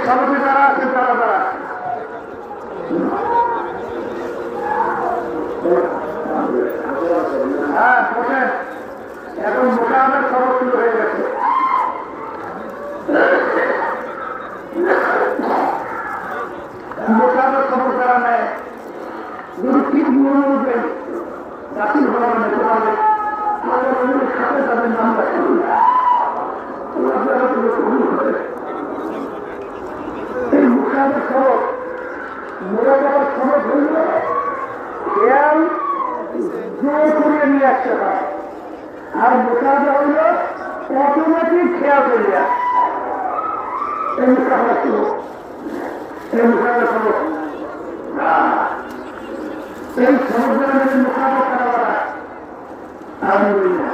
সমিতি যারা আছে তারা হ্যাঁ বসেন, এখন মোটামুটি খবর শুরু হয়ে গেছে। মোটামুটি খবর যারা নেয় যদি ঠিক মনে উঠবেন জাতির বলা নিতে পারবে সাথে তাদের নাম রাখতে এই মোটামুটি খবর মোটামুটি খবর হইলে খেয়াল জোর করিয়ে নিয়ে আসতে হয়, আর মোটামুটি হইল অটোমেটিক খেয়াল করে আসে। এই মোটামুটি খবর এই মোটামুটি খবর এই খবর মোটামুটি করা আলহামদুলিল্লাহ।